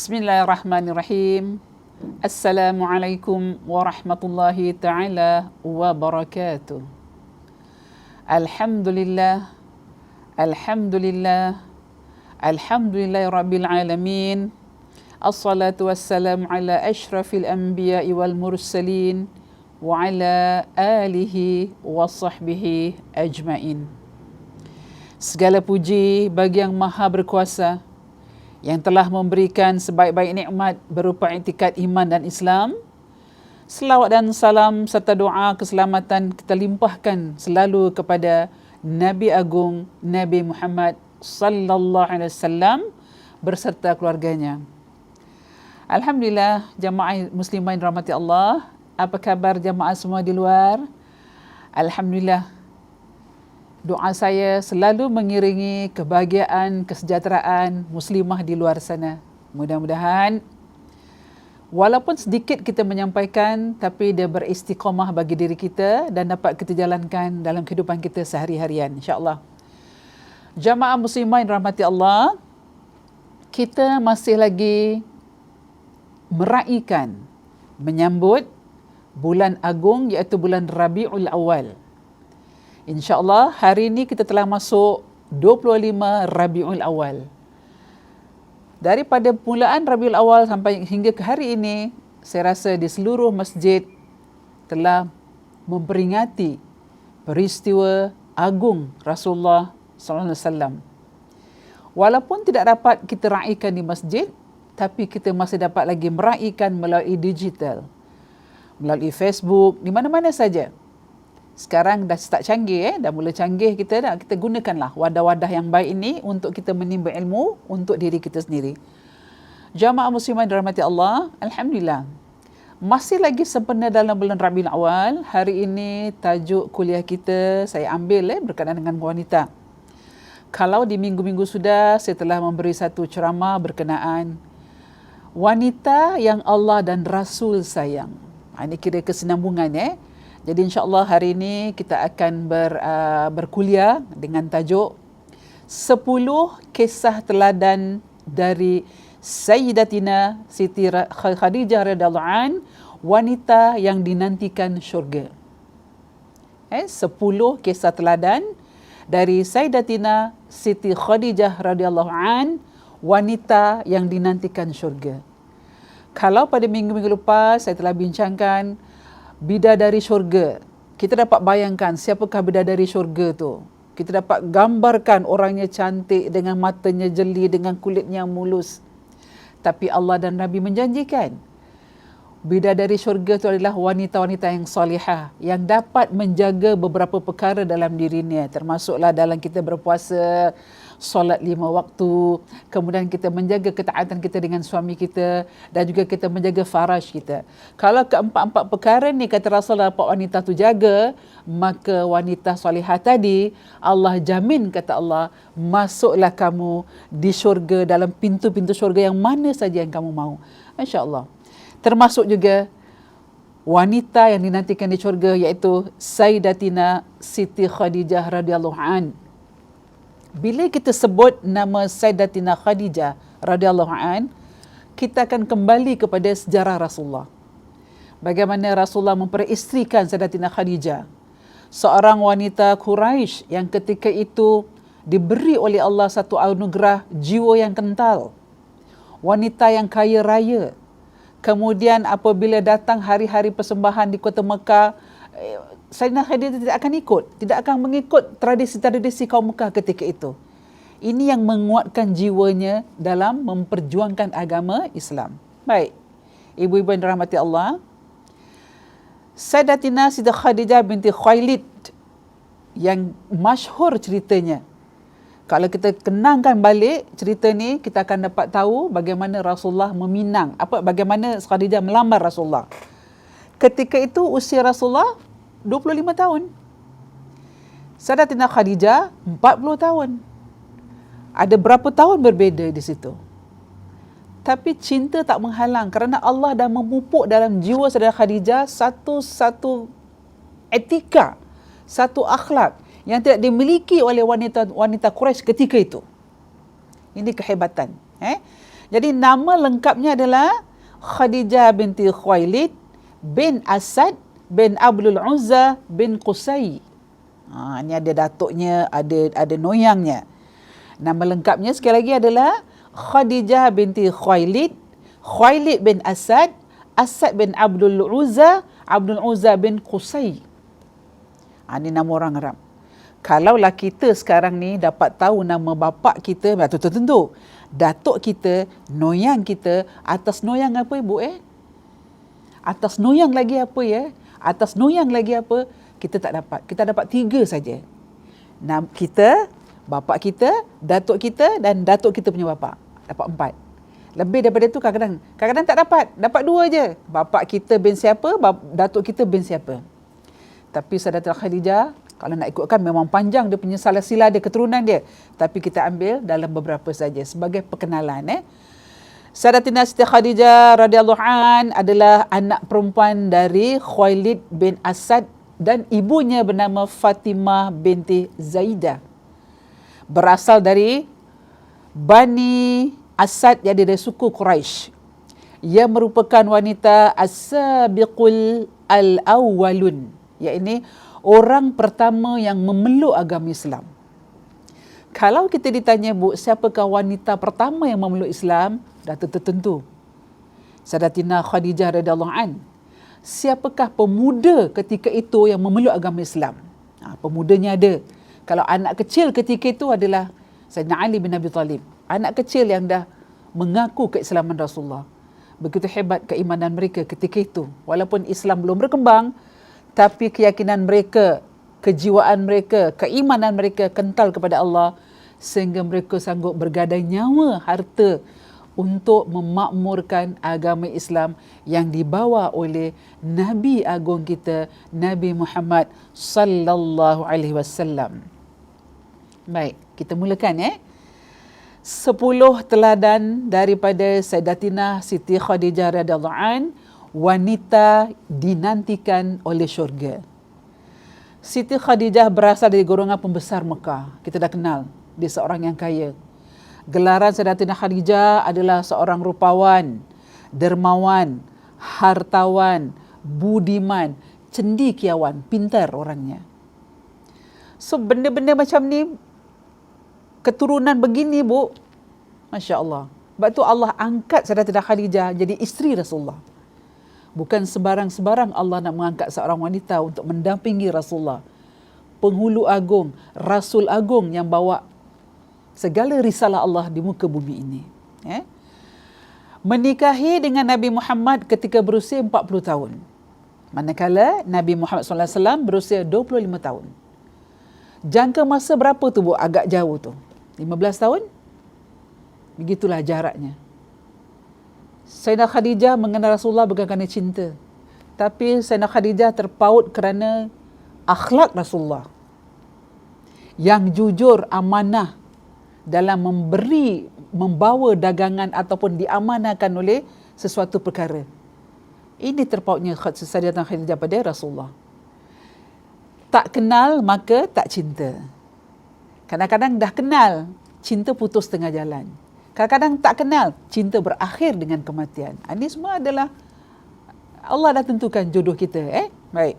Bismillahirrahmanirrahim. Assalamualaikum warahmatullahi ta'ala wabarakatuh. Alhamdulillah, Alhamdulillah, Alhamdulillahi Rabbil Alamin. Assalatu wassalamu ala ashrafil anbiya'i wal mursalin wa ala alihi wa sahbihi ajma'in. Segala puji bagi yang maha berkuasa, yang telah memberikan sebaik-baik nikmat berupa iktikad iman dan Islam. Selawat dan salam serta doa keselamatan kita limpahkan selalu kepada Nabi Agung Nabi Muhammad sallallahu alaihi wasallam berserta keluarganya. Alhamdulillah, jamaah muslimah yang dirahmati Allah. Apa khabar jamaah semua di luar? Alhamdulillah. Doa saya selalu mengiringi kebahagiaan, kesejahteraan muslimah di luar sana. Mudah-mudahan walaupun sedikit kita menyampaikan, tapi dia beristiqamah bagi diri kita dan dapat kita jalankan dalam kehidupan kita sehari-harian, insya-Allah. Jamaah muslimah yang dirahmati Allah, kita masih lagi meraihkan, menyambut bulan agung iaitu bulan Rabiul Awal. InsyaAllah hari ini kita telah masuk 25 Rabiul Awal. Daripada permulaan Rabiul Awal sampai hingga ke hari ini, saya rasa di seluruh masjid telah memperingati peristiwa agung Rasulullah SAW. Walaupun tidak dapat kita raikan di masjid, tapi kita masih dapat lagi meraihkan melalui digital, melalui Facebook, di mana-mana saja. Sekarang dah start canggih, dah mula canggih, kita gunakanlah wadah-wadah yang baik ini untuk kita menimba ilmu untuk diri kita sendiri. Jamaah muslimah dirahmati Allah, alhamdulillah. Masih lagi sempena dalam bulan Rabiul Awal. Hari ini tajuk kuliah kita saya ambil berkaitan dengan wanita. Kalau di minggu-minggu sudah saya telah memberi satu ceramah berkenaan wanita yang Allah dan Rasul sayang. Ini kira kesinambungan Jadi insya-Allah hari ini kita akan berkuliah dengan tajuk 10 kisah teladan dari Sayyidatina Siti Khadijah radhiyallahu an, wanita yang dinantikan syurga. 10 kisah teladan dari Sayyidatina Siti Khadijah radhiyallahu an, wanita yang dinantikan syurga. Kalau pada minggu-minggu lepas saya telah bincangkan bidadari syurga, kita dapat bayangkan siapakah bidadari syurga tu. Kita dapat gambarkan orangnya cantik dengan matanya jeli, dengan kulitnya mulus. Tapi Allah dan Nabi menjanjikan bidadari syurga itu adalah wanita-wanita yang solihah, yang dapat menjaga beberapa perkara dalam dirinya, termasuklah dalam kita berpuasa, solat 5 waktu, kemudian kita menjaga ketaatan kita dengan suami kita, dan juga kita menjaga faraj kita. Kalau keempat-empat perkara ni kata Rasulullah dapat wanita tu jaga, maka wanita solihah tadi Allah jamin, kata Allah, masuklah kamu di syurga, dalam pintu-pintu syurga yang mana saja yang kamu mahu, insya-Allah. Termasuk juga wanita yang dinantikan di syurga iaitu Sayyidatina Siti Khadijah radhiyallahu an. Bila kita sebut nama Sayyidatina Khadijah radhiyallahu an, kita akan kembali kepada sejarah Rasulullah. Bagaimana Rasulullah memperisterikan Sayyidatina Khadijah, seorang wanita Quraisy yang ketika itu diberi oleh Allah satu anugerah jiwa yang kental, wanita yang kaya raya. Kemudian apabila datang hari-hari persembahan di kota Mekah, Sayyidatina Khadijah tidak akan ikut, tidak akan mengikut tradisi-tradisi kaum Mekah ketika itu. Ini yang menguatkan jiwanya dalam memperjuangkan agama Islam. Baik, ibu-ibu yang dirahmati Allah, Sayyidatina Siti Khadijah binti Khuwailid yang masyhur ceritanya. Kalau kita kenangkan balik cerita ni, kita akan dapat tahu bagaimana Rasulullah meminang, bagaimana Khadijah melamar Rasulullah. Ketika itu usia Rasulullah 25 tahun. Sayyidatina Khadijah 40 tahun. Ada berapa tahun berbeza di situ. Tapi cinta tak menghalang kerana Allah dah memupuk dalam jiwa Sayyidatina Khadijah satu etika, satu akhlak yang tidak dimiliki oleh wanita-wanita Quraisy ketika itu. Ini kehebatan. Jadi nama lengkapnya adalah Khadijah binti Khuwailid bin Asad bin Abdul Uzza bin Qusay. Ini ada datuknya, ada noyangnya. Nama lengkapnya sekali lagi adalah Khadijah binti Khuwailid, Khuwailid bin Asad, Asad bin Abdul Uzza bin Qusay. Ini nama orang Arab. Kalaulah kita sekarang ni dapat tahu nama bapa kita, tentu datuk kita, noyang kita, atas noyang apa ibu atas noyang lagi apa atas noyang lagi apa, kita tak dapat. Kita dapat 3 saja. Kita, bapa kita, datuk kita dan datuk kita punya bapa. Dapat 4. Lebih daripada itu kadang-kadang tak dapat. Dapat 2 je. Bapa kita bin siapa, datuk kita bin siapa. Tapi Sayyidatina Khadijah, kalau nak ikutkan memang panjang dia punya silsilah dia, keturunan dia. Tapi kita ambil dalam beberapa saja sebagai perkenalan. Sayyidatina Siti Khadijah radhiyallahu an adalah anak perempuan dari Khuwailid bin Asad dan ibunya bernama Fatimah binti Zaidah. Berasal dari Bani Asad, jadi dari suku Quraisy. Ia merupakan wanita as-sabiqul al-awwalun, iaitu orang pertama yang memeluk agama Islam. Kalau kita ditanya, Bu, siapakah wanita pertama yang memeluk Islam? Dah tertentu. Sayyidatina Khadijah radhiyallahu an. Siapakah pemuda ketika itu yang memeluk agama Islam? Pemudanya ada. Kalau anak kecil ketika itu adalah Sayyidina Ali bin Abi Talib. Anak kecil yang dah mengaku keislaman Rasulullah. Begitu hebat keimanan mereka ketika itu. Walaupun Islam belum berkembang, tapi keyakinan mereka, kejiwaan mereka, keimanan mereka kental kepada Allah sehingga mereka sanggup bergadai nyawa, harta untuk memakmurkan agama Islam yang dibawa oleh Nabi agung kita, Nabi Muhammad sallallahu alaihi wasallam. Baik, kita mulakan 10 teladan daripada Sayyidatina Siti Khadijah radhiyallahu an, wanita dinantikan oleh syurga. Siti Khadijah berasal dari golongan pembesar Mekah. Kita dah kenal, dia seorang yang kaya. Gelaran Sayyidatina Khadijah adalah seorang rupawan, dermawan, hartawan, budiman, cendekiawan, pintar orangnya. So benda-benda macam ni, keturunan begini, Bu, Masya Allah. Sebab tu Allah angkat Sayyidatina Khadijah jadi isteri Rasulullah. Bukan sebarang-sebarang Allah nak mengangkat seorang wanita untuk mendampingi Rasulullah. Penghulu agung, Rasul agung yang bawa segala risalah Allah di muka bumi ini. Menikahi dengan Nabi Muhammad ketika berusia 40 tahun. Manakala Nabi Muhammad SAW berusia 25 tahun. Jangka masa berapa tu, Bu? Agak jauh tu. 15 tahun? Begitulah jaraknya. Sayyidah Khadijah mengenal Rasulullah bukan kerana cinta, tapi Sayyidah Khadijah terpaut kerana akhlak Rasulullah yang jujur, amanah dalam membawa dagangan ataupun diamanahkan oleh sesuatu perkara. Ini terpautnya Sayyidah Khadijah pada Rasulullah. Tak kenal maka tak cinta. Kadang-kadang dah kenal, cinta putus tengah jalan. Kadang-kadang tak kenal, cinta berakhir dengan kematian. Ini semua adalah Allah dah tentukan jodoh kita. Baik.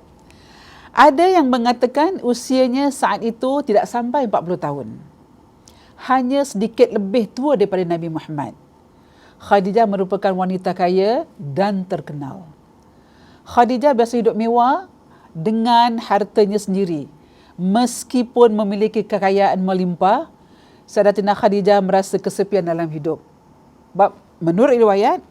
Ada yang mengatakan usianya saat itu tidak sampai 40 tahun. Hanya sedikit lebih tua daripada Nabi Muhammad. Khadijah merupakan wanita kaya dan terkenal. Khadijah biasa hidup mewah dengan hartanya sendiri. Meskipun memiliki kekayaan melimpah, Sayyidatina Khadijah merasa kesepian dalam hidup. Menurut riwayat,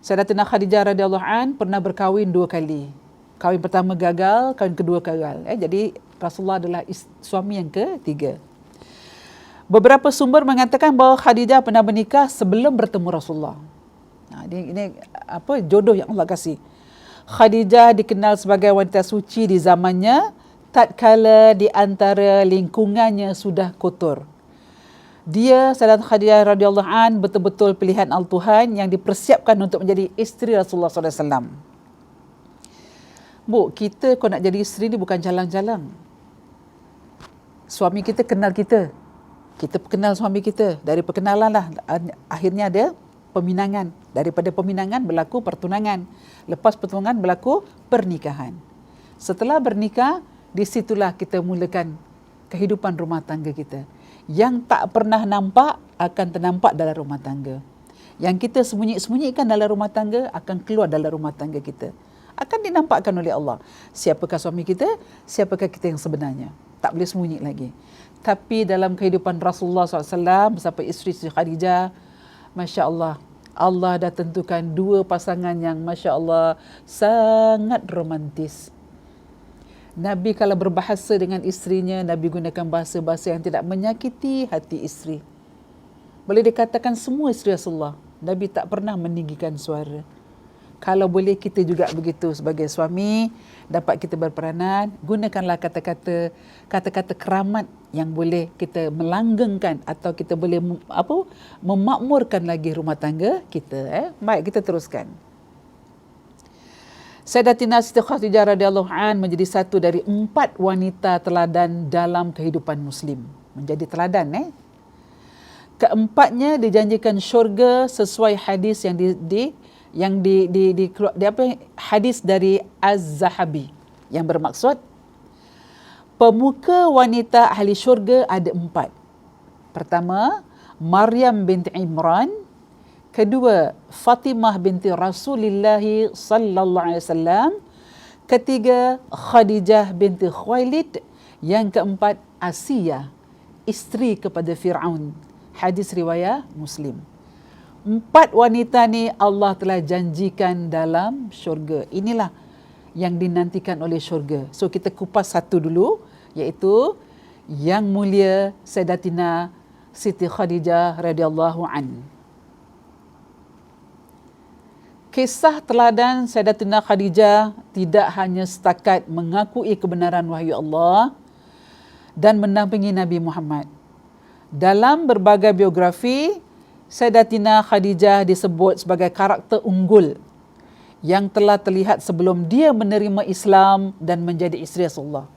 Sayyidatina Khadijah radhiyallahu an pernah berkahwin 2 kali. Kahwin pertama gagal, kahwin kedua gagal. Jadi Rasulullah adalah suami yang ketiga. Beberapa sumber mengatakan bahawa Khadijah pernah bernikah sebelum bertemu Rasulullah. Ini jodoh yang Allah kasih. Khadijah dikenal sebagai wanita suci di zamannya, tatkala di antara lingkungannya sudah kotor. Dia, Sayyidatina Khadijah radhiyallahu an, betul-betul pilihan Al-Tuhan yang dipersiapkan untuk menjadi isteri Rasulullah SAW. Bu, kita kalau nak jadi isteri ni bukan jalan-jalan. Suami kita kenal kita. Kita kenal suami kita, dari perkenalan lah akhirnya ada peminangan, daripada peminangan berlaku pertunangan, lepas pertunangan berlaku pernikahan. Setelah bernikah, di situlah kita mulakan kehidupan rumah tangga kita. Yang tak pernah nampak akan ternampak dalam rumah tangga. Yang kita sembunyi-sembunyikan dalam rumah tangga akan keluar dalam rumah tangga kita. Akan dinampakkan oleh Allah. Siapakah suami kita? Siapakah kita yang sebenarnya? Tak boleh sembunyi lagi. Tapi dalam kehidupan Rasulullah SAW bersama isteri Siti Khadijah, Masya Allah, Allah dah tentukan dua pasangan yang Masya Allah sangat romantis. Nabi kalau berbahasa dengan isterinya, Nabi gunakan bahasa-bahasa yang tidak menyakiti hati isteri. Boleh dikatakan semua isteri Rasulullah, Nabi tak pernah meninggikan suara. Kalau boleh kita juga begitu sebagai suami, dapat kita berperanan, gunakanlah kata-kata keramat yang boleh kita melanggengkan atau kita boleh memakmurkan lagi rumah tangga kita. Baik, kita teruskan. Sayyidatina Siti Khadijah radhiyallahu an menjadi satu dari 4 wanita teladan dalam kehidupan Muslim. Menjadi teladan. Keempatnya dijanjikan syurga sesuai hadis hadis dari Az-Zahabi yang bermaksud pemuka wanita ahli syurga ada 4. Pertama, Maryam binti Imran. Kedua, Fatimah binti Rasulullah sallallahu alaihi wasallam. Ketiga, Khadijah binti Khuwailid. Yang keempat, Asiyah, isteri kepada Fir'aun. Hadis riwayat Muslim. 4 wanita ni Allah telah janjikan dalam syurga. Inilah yang dinantikan oleh syurga. So kita kupas satu dulu, iaitu yang mulia Sayyidatina Siti Khadijah radhiyallahu an. Kisah teladan Sayyidatina Khadijah tidak hanya setakat mengakui kebenaran wahyu Allah dan mendampingi Nabi Muhammad. Dalam berbagai biografi, Sayyidatina Khadijah disebut sebagai karakter unggul yang telah terlihat sebelum dia menerima Islam dan menjadi isteri Rasulullah.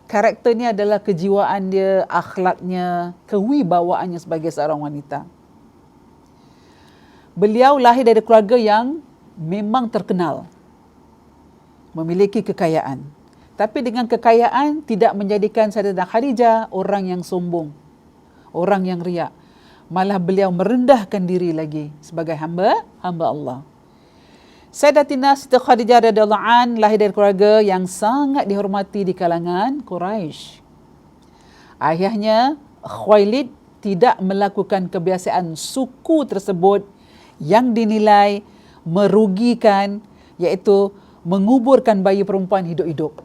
Karakter ni adalah kejiwaan dia, akhlaknya, kewibawaannya sebagai seorang wanita. Beliau lahir dari keluarga yang memang terkenal, memiliki kekayaan. Tapi dengan kekayaan tidak menjadikan Sayyidatina Khadijah orang yang sombong, orang yang riak. Malah beliau merendahkan diri lagi sebagai hamba Allah. Sayyidatina Siti Khadijah radhiyallahu an lahir dari keluarga yang sangat dihormati di kalangan Quraisy. Ayahnya Khuwailid tidak melakukan kebiasaan suku tersebut yang dinilai merugikan, iaitu menguburkan bayi perempuan hidup-hidup.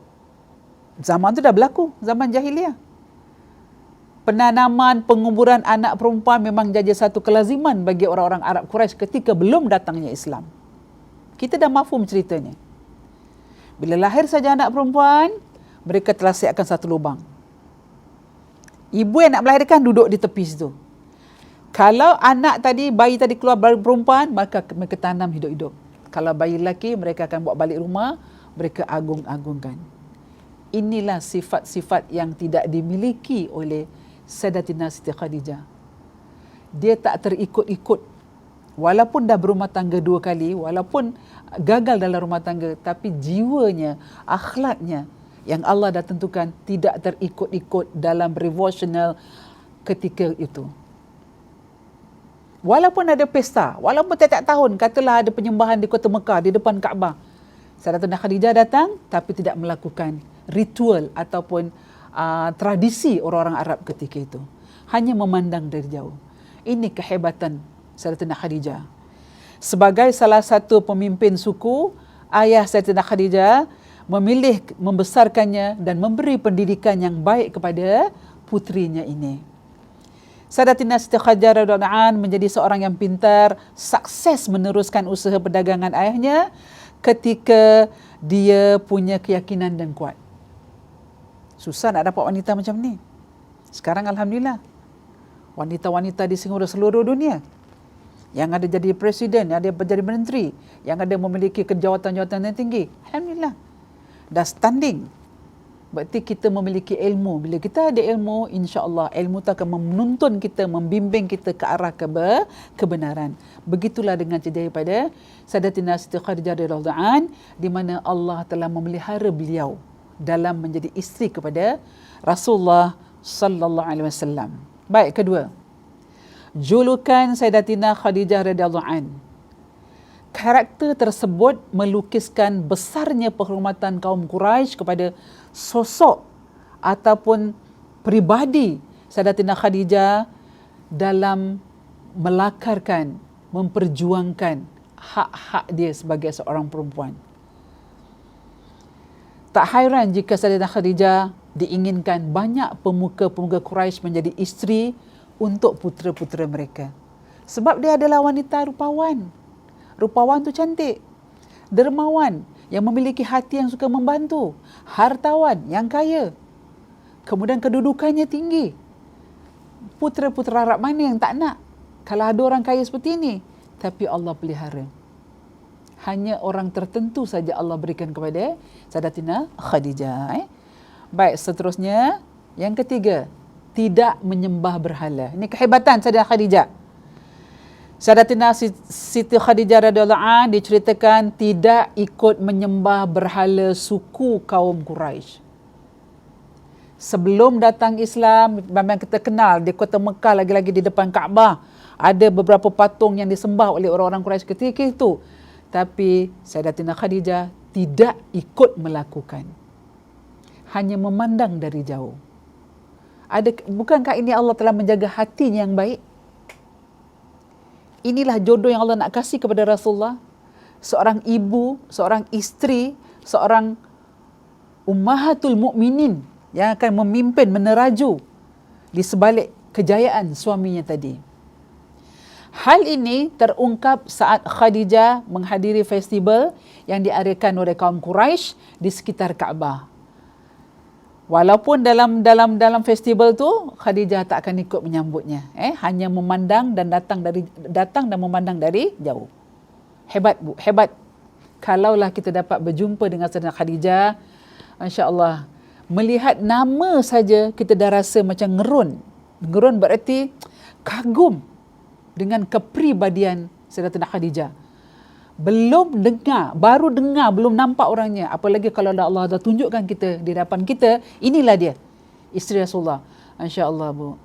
Zaman tu dah berlaku, zaman jahiliah. Penanaman penguburan anak perempuan memang jadi satu kelaziman bagi orang-orang Arab Quraisy ketika belum datangnya Islam. Kita dah mafhum ceritanya. Bila lahir saja anak perempuan, mereka telah siapkan satu lubang. Ibu yang nak melahirkan duduk di tepi situ. Kalau bayi tadi keluar bayi perempuan, maka mereka tanam hidup-hidup. Kalau bayi lelaki, mereka akan bawa balik rumah, mereka agung-agungkan. Inilah sifat-sifat yang tidak dimiliki oleh Sayyidatina Siti Khadijah. Dia tak terikut-ikut. Walaupun dah berumah tangga 2 kali, walaupun gagal dalam rumah tangga, tapi jiwanya, akhlaknya yang Allah dah tentukan tidak terikut-ikut dalam revolusional ketika itu. Walaupun ada pesta, walaupun tiap-tiap tahun, katalah ada penyembahan di kota Mekah, di depan Kaabah, Sayyidatina Khadijah datang tapi tidak melakukan ritual ataupun tradisi orang-orang Arab ketika itu. Hanya memandang dari jauh. Ini kehebatan Sayyidatina Khadijah. Sebagai salah satu pemimpin suku, ayah Sayyidatina Khadijah memilih membesarkannya dan memberi pendidikan yang baik kepada putrinya ini. Sayyidatina Siti Khadijah radhiyallahu anha menjadi seorang yang pintar, sukses meneruskan usaha perdagangan ayahnya ketika dia punya keyakinan dan kuat. Susah nak dapat wanita macam ni. Sekarang alhamdulillah, wanita-wanita di seluruh dunia yang ada jadi presiden, yang ada jadi menteri, yang ada memiliki kejawatan-jawatan yang tinggi, alhamdulillah, dah standing Berarti kita memiliki ilmu. Bila kita ada ilmu, insya-Allah ilmu itu akan menuntun kita, membimbing kita ke arah kebenaran. Begitulah dengan cerita daripada Sayyidatina Siti Khadijah radhiyallahu anha, di mana Allah telah memelihara beliau dalam menjadi isteri kepada Rasulullah sallallahu alaihi wasallam. Baik, kedua. Julukan Sayyidatina Khadijah radhiyallahu anha. Karakter tersebut melukiskan besarnya penghormatan kaum Quraisy kepada sosok ataupun peribadi Sayyidatina Khadijah dalam melakarkan, memperjuangkan hak-hak dia sebagai seorang perempuan. Tak hairan jika Sayyidatina Khadijah diinginkan banyak pemuka-pemuka Quraisy menjadi isteri untuk putera-putera mereka. Sebab dia adalah wanita rupawan. Rupawan tu cantik, dermawan, yang memiliki hati yang suka membantu, hartawan, yang kaya. Kemudian kedudukannya tinggi. Putera-putera Arab mana yang tak nak kalau ada orang kaya seperti ini? Tapi Allah pelihara. Hanya orang tertentu saja Allah berikan kepada Sayyidatina Khadijah. Baik, seterusnya, yang ketiga, tidak menyembah berhala. Ini kehebatan Sayyidatina Khadijah. Sayyidatina Siti Khadijah radhiyallahu anha diceritakan tidak ikut menyembah berhala suku kaum Quraisy. Sebelum datang Islam, memang kita kenal di kota Mekah, lagi-lagi di depan Kaabah, ada beberapa patung yang disembah oleh orang-orang Quraisy ketika itu. Tapi Sayyidatina Khadijah tidak ikut melakukan. Hanya memandang dari jauh. Bukankah ini Allah telah menjaga hatinya yang baik? Inilah jodoh yang Allah nak kasih kepada Rasulullah. Seorang ibu, seorang isteri, seorang ummahatul mukminin yang akan memimpin, meneraju di sebalik kejayaan suaminya tadi. Hal ini terungkap saat Khadijah menghadiri festival yang diadakan oleh kaum Quraisy di sekitar Kaabah. Walaupun dalam festival tu Khadijah tak akan ikut menyambutnya, hanya memandang dan datang dan memandang dari jauh. Hebat bu, hebat. Kalaulah kita dapat berjumpa dengan Sayyidatina Khadijah, masya-Allah, melihat nama saja kita dah rasa macam ngerun. Ngerun berarti kagum dengan kepribadian Sayyidatina Khadijah. Baru dengar, belum nampak orangnya. Apalagi kalau Allah dah tunjukkan kita di hadapan kita, inilah dia, isteri Rasulullah. Masya-Allah bu.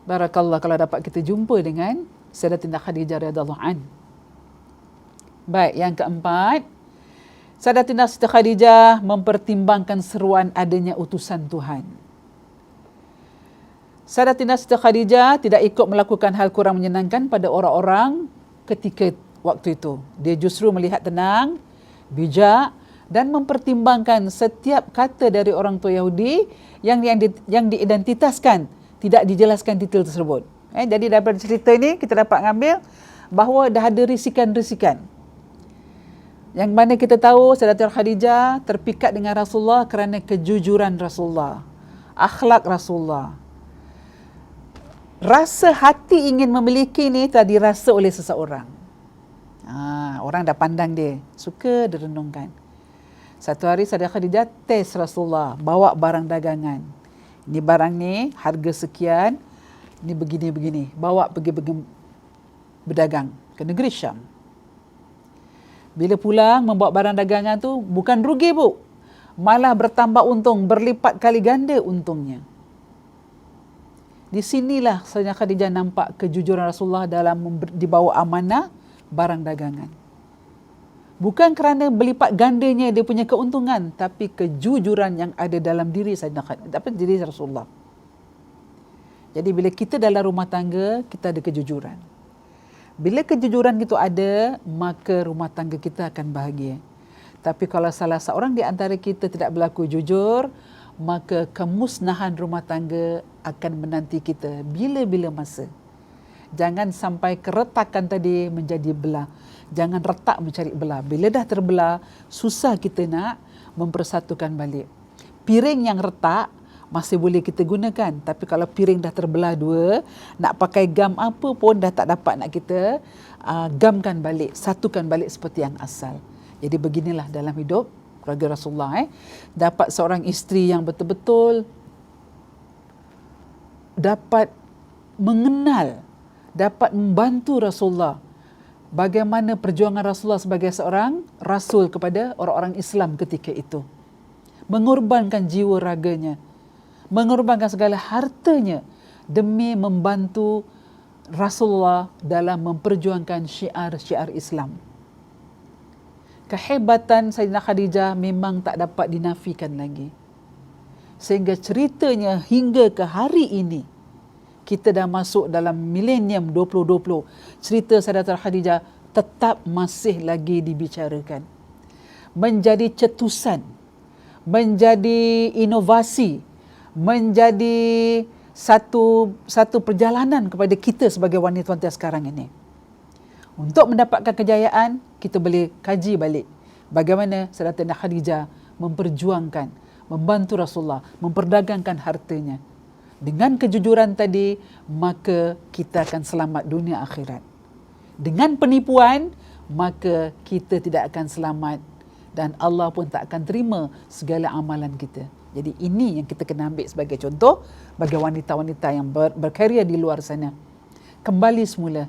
Barakallah kalau dapat kita jumpa dengan Sayyidatina Khadijah radhiyallahu anha. Baik, yang keempat, Sayyidatina Siti Khadijah mempertimbangkan seruan adanya utusan Tuhan. Sayyidatina Siti Khadijah tidak ikut melakukan hal kurang menyenangkan pada orang-orang ketika waktu itu. Dia justru melihat tenang, bijak dan mempertimbangkan setiap kata dari orang tua Yahudi yang diidentitaskan, tidak dijelaskan detail tersebut. Jadi daripada cerita ini kita dapat mengambil bahawa dah ada risikan-risikan. Yang mana kita tahu Sayyidatina Khadijah terpikat dengan Rasulullah kerana kejujuran Rasulullah, akhlak Rasulullah. Rasa hati ingin memiliki ini tadi dirasa oleh seseorang. Orang dah pandang dia, suka direnungkan. Satu hari Sayyidatina Khadijah test Rasulullah, bawa barang dagangan. Ini barang ni harga sekian, ni begini-begini. Bawa pergi berdagang ke negeri Syam. Bila pulang membawa barang dagangan tu bukan rugi bu, malah bertambah untung, berlipat kali ganda untungnya. Di sinilah Sayyidatina Khadijah nampak kejujuran Rasulullah dalam dibawa amanah barang dagangan. Bukan kerana berlipat gandanya dia punya keuntungan, tapi kejujuran yang ada dalam diri Sayyidina Khadijah, tapi diri Rasulullah. Jadi bila kita dalam rumah tangga, kita ada kejujuran. Bila kejujuran itu ada, maka rumah tangga kita akan bahagia. Tapi kalau salah seorang di antara kita tidak berlaku jujur, maka kemusnahan rumah tangga akan menanti kita bila-bila masa. Jangan sampai keretakan tadi menjadi belah. Jangan retak mencari belah. Bila dah terbelah, susah kita nak mempersatukan balik. Piring yang retak masih boleh kita gunakan. Tapi kalau piring dah terbelah dua, nak pakai gam apa pun dah tak dapat nak kita gamkan balik, satukan balik seperti yang asal. Jadi beginilah dalam hidup keluarga Rasulullah. Dapat seorang isteri yang betul-betul dapat mengenal, dapat membantu Rasulullah. Bagaimana perjuangan Rasulullah sebagai seorang Rasul kepada orang-orang Islam ketika itu. Mengorbankan jiwa raganya, mengorbankan segala hartanya demi membantu Rasulullah dalam memperjuangkan syiar-syiar Islam. Kehebatan Sayyidina Khadijah memang tak dapat dinafikan lagi. Sehingga ceritanya hingga ke hari ini, kita dah masuk dalam milenium 2020, cerita Sayyidatul Khadijah tetap masih lagi dibicarakan. Menjadi cetusan, menjadi inovasi, menjadi satu perjalanan kepada kita sebagai wanita-wanita sekarang ini. Untuk mendapatkan kejayaan, kita boleh kaji balik bagaimana Sayyidatina Khadijah memperjuangkan, membantu Rasulullah, memperdagangkan hartanya. Dengan kejujuran tadi, maka kita akan selamat dunia akhirat. Dengan penipuan, maka kita tidak akan selamat dan Allah pun tak akan terima segala amalan kita. Jadi ini yang kita kena ambil sebagai contoh bagi wanita-wanita yang berkarya di luar sana. Kembali semula,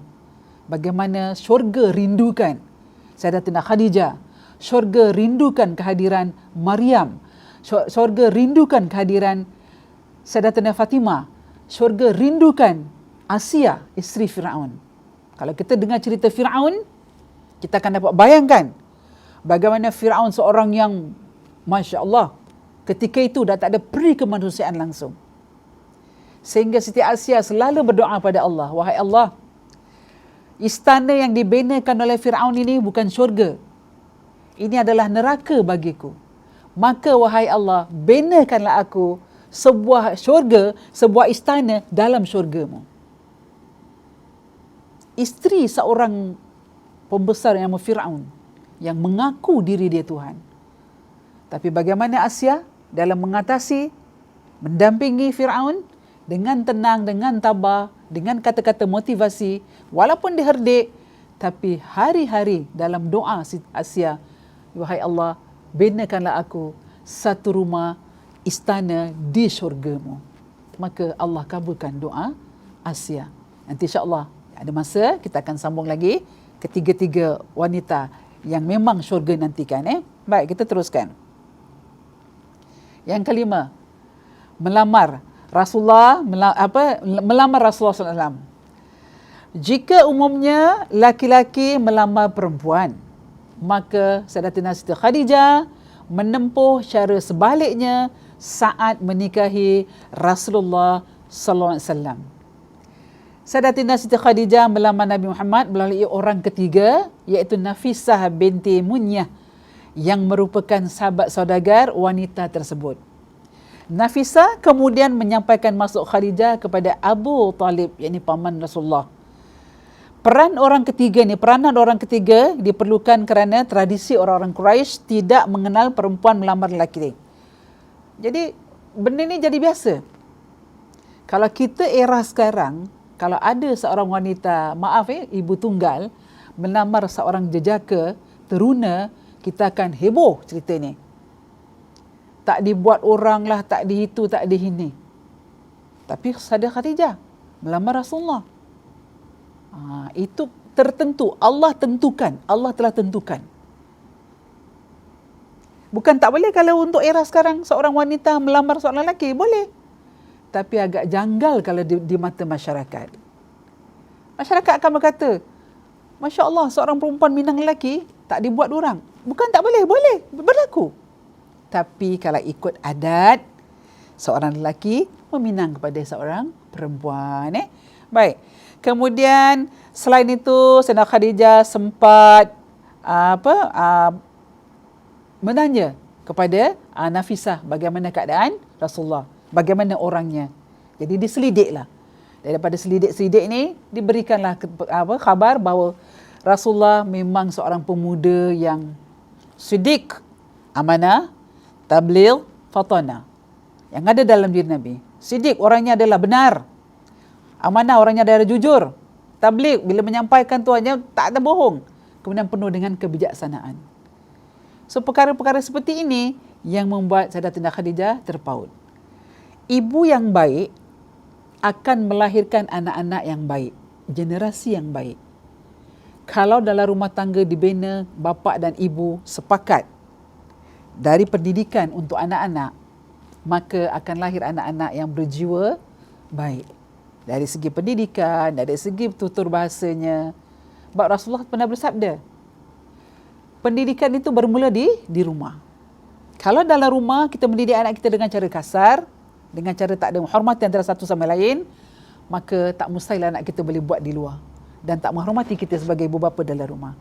bagaimana syurga rindukan Sayyidatina Khadijah, syurga rindukan kehadiran Maryam, syurga rindukan kehadiran Sayyidatina Fatimah, syurga rindukan Asia, isteri Firaun. Kalau kita dengar cerita Firaun, kita akan dapat bayangkan bagaimana Firaun seorang yang Masya Allah, ketika itu dah tak ada peri kemanusiaan langsung. Sehingga Siti Asia selalu berdoa pada Allah, wahai Allah, istana yang dibinakan oleh Firaun ini bukan syurga. Ini adalah neraka bagiku. Maka wahai Allah, binakanlah aku sebuah syurga, sebuah istana dalam syurgamu. Isteri seorang pembesar yang Firaun yang mengaku diri dia Tuhan. Tapi bagaimana Asia dalam mengatasi, mendampingi Firaun dengan tenang, dengan tabah, dengan kata-kata motivasi, walaupun diherdik, tapi hari-hari dalam doa Asia, wahai Allah, binakanlah aku satu rumah istana di syurgamu. Maka Allah kabulkan doa Asia. Nanti insya-Allah ada masa kita akan sambung lagi ketiga-tiga wanita yang memang syurga nantikan. Baik, kita teruskan. Yang kelima, melamar Rasulullah, melamar Rasulullah SAW. Jika umumnya laki-laki melamar perempuan, maka Sayyidatina Siti Khadijah menempuh cara sebaliknya saat menikahi Rasulullah sallallahu alaihi wasallam. Sayyidatina Siti Khadijah melamar Nabi Muhammad melalui orang ketiga, iaitu Nafisah binti Munyah, yang merupakan sahabat saudagar wanita tersebut. Nafisah kemudian menyampaikan maksud Khadijah kepada Abu Talib, yakni paman Rasulullah. Peranan orang ketiga diperlukan kerana tradisi orang-orang Quraisy tidak mengenal perempuan melamar lelaki. Jadi benda ni jadi biasa. Kalau kita era sekarang, kalau ada seorang wanita, ibu tunggal melamar seorang jejaka, teruna, kita akan heboh cerita ni. Tak dibuat orang lah, tak di itu, tak di ini. Tapi Sayyidah Khadijah melamar Rasulullah. Itu tertentu, Allah telah tentukan. Bukan tak boleh kalau untuk era sekarang seorang wanita melamar seorang lelaki, boleh. Tapi agak janggal kalau di mata masyarakat. Masyarakat akan berkata, Masya Allah, seorang perempuan minang lelaki, tak dibuat orang. Bukan tak boleh, boleh, berlaku. Tapi kalau ikut adat, seorang lelaki meminang kepada seorang perempuan. Baik. Kemudian selain itu, Sayyidah Khadijah sempat menanya kepada Nafisah bagaimana keadaan Rasulullah, bagaimana orangnya. Jadi diselidiklah. Daripada selidik-selidik ini diberikanlah khabar bahawa Rasulullah memang seorang pemuda yang siddiq, amanah, tabligh, fatana. Yang ada dalam diri Nabi. Siddiq, orangnya adalah benar. Amanah, orangnya adalah jujur. Tabligh, bila menyampaikan tuanya tak ada bohong. Kemudian penuh dengan kebijaksanaan. So perkara-perkara seperti ini yang membuat Sayyidatina Khadijah terpaut. Ibu yang baik akan melahirkan anak-anak yang baik, generasi yang baik. Kalau dalam rumah tangga dibina, bapa dan ibu sepakat dari pendidikan untuk anak-anak, maka akan lahir anak-anak yang berjiwa baik. Dari segi pendidikan, dari segi tutur bahasanya. Sebab Rasulullah pernah bersabda, pendidikan itu bermula di rumah. Kalau dalam rumah kita mendidik anak kita dengan cara kasar, dengan cara tak ada menghormati antara satu sama lain, maka tak mustahil anak kita boleh buat di luar dan tak menghormati kita sebagai ibu bapa dalam rumah.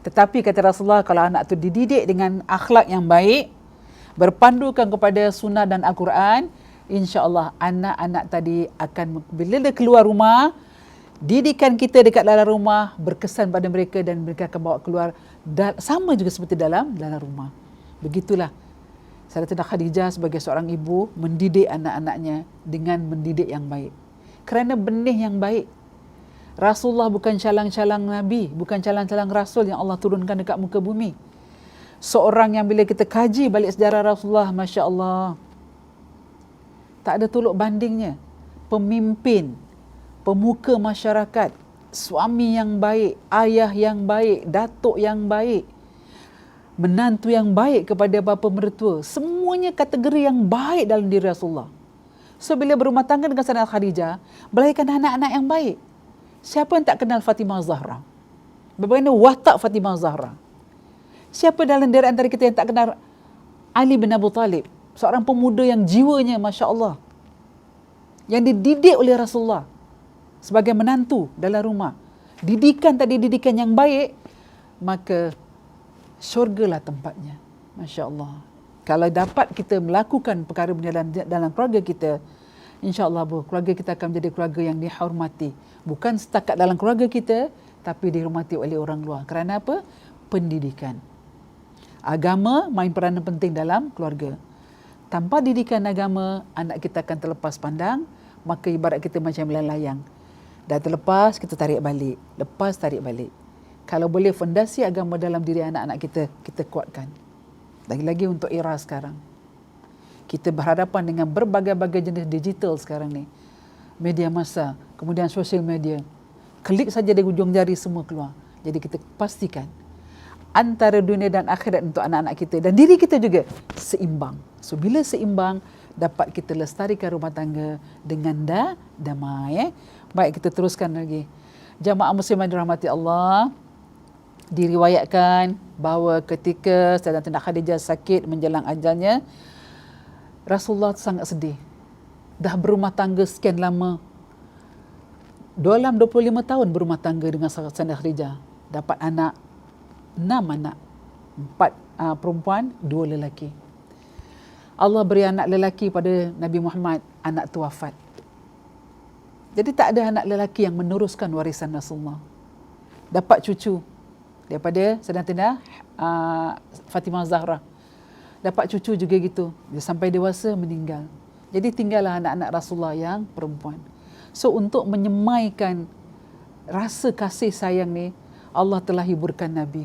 Tetapi kata Rasulullah, kalau anak tu dididik dengan akhlak yang baik, berpandukan kepada sunnah dan Al-Quran, insya-Allah anak-anak tadi akan, bila dia keluar rumah, didikan kita dekat dalam rumah berkesan pada mereka dan mereka akan bawa keluar sama juga seperti dalam rumah. Begitulah Sayyidatina Khadijah sebagai seorang ibu mendidik anak-anaknya dengan mendidik yang baik. Kerana benih yang baik. Rasulullah bukan calang-calang Nabi, bukan calang-calang Rasul yang Allah turunkan dekat muka bumi. Seorang yang bila kita kaji balik sejarah Rasulullah, Masya Allah, tak ada tolok bandingnya. Pemimpin, pemuka masyarakat, suami yang baik, ayah yang baik, datuk yang baik, menantu yang baik kepada bapa mertua. Semuanya kategori yang baik dalam diri Rasulullah. So bila berumah tangga dengan Sayyidatina Khadijah, melahirkan anak-anak yang baik. Siapa yang tak kenal Fatimah Zahra? Bagaimana watak Fatimah Zahra? Siapa dalam diri antara kita yang tak kenal Ali bin Abu Talib? Seorang pemuda yang jiwanya Masya Allah, yang dididik oleh Rasulullah sebagai menantu dalam rumah. Didikan tadi didikan yang baik, maka syurgalah tempatnya. Masya Allah. Kalau dapat kita melakukan perkara dalam keluarga kita, insya-Allah keluarga kita akan menjadi keluarga yang dihormati. Bukan setakat dalam keluarga kita, tapi dihormati oleh orang luar. Kerana apa? Pendidikan. Agama main peranan penting dalam keluarga. Tanpa didikan agama, anak kita akan terlepas pandang, maka ibarat kita macam layang. Dah terlepas, kita tarik balik. Lepas, tarik balik. Kalau boleh fondasi agama dalam diri anak-anak kita, kita kuatkan. Lagi-lagi untuk era sekarang. Kita berhadapan dengan berbagai-bagai jenis digital sekarang ni. Media massa, kemudian sosial media. Klik saja dari hujung jari semua keluar. Jadi kita pastikan antara dunia dan akhirat untuk anak-anak kita dan diri kita juga seimbang. So bila seimbang, dapat kita lestarikan rumah tangga dengan damai. Baik, kita teruskan lagi. Jamaah muslimah dirahmati Allah, diriwayatkan bahawa ketika Sayyidatina Khadijah sakit menjelang ajalnya, Rasulullah sangat sedih. Dah berumah tangga sekian lama. Dalam 25 tahun berumah tangga dengan Sayyidatina Khadijah. Dapat anak, 6 anak. 4 perempuan, 2 lelaki. Allah beri anak lelaki pada Nabi Muhammad, anak tu wafat. Jadi tak ada anak lelaki yang meneruskan warisan Rasulullah. Dapat cucu daripada Sayyidatina Fatimah Zahra. Dapat cucu juga gitu. Dia sampai dewasa meninggal. Jadi tinggallah anak-anak Rasulullah yang perempuan. So untuk menyemaikan rasa kasih sayang ni, Allah telah hiburkan Nabi.